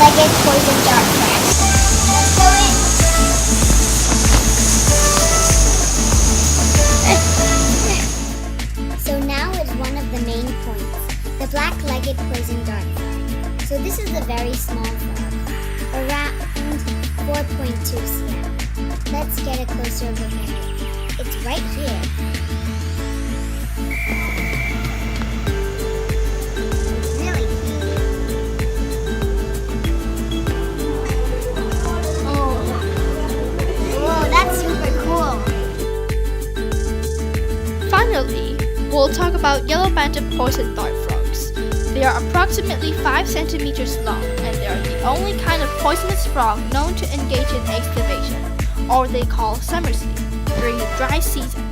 black-legged poison dart frog. Let's go in. So now is one of the main points, the black-legged poison dart frog. So this is a very small frog, around 4.2 cm. Let's get a closer look at it. It's right here. It's really huge. Oh. Whoa, that's super cool. Finally, we'll talk about yellow-banded poison dart frogs. They are approximately 5 centimeters long, and they are the only kind of poisonous frog known to engage in excavation, or they call summer sleep, during the dry season.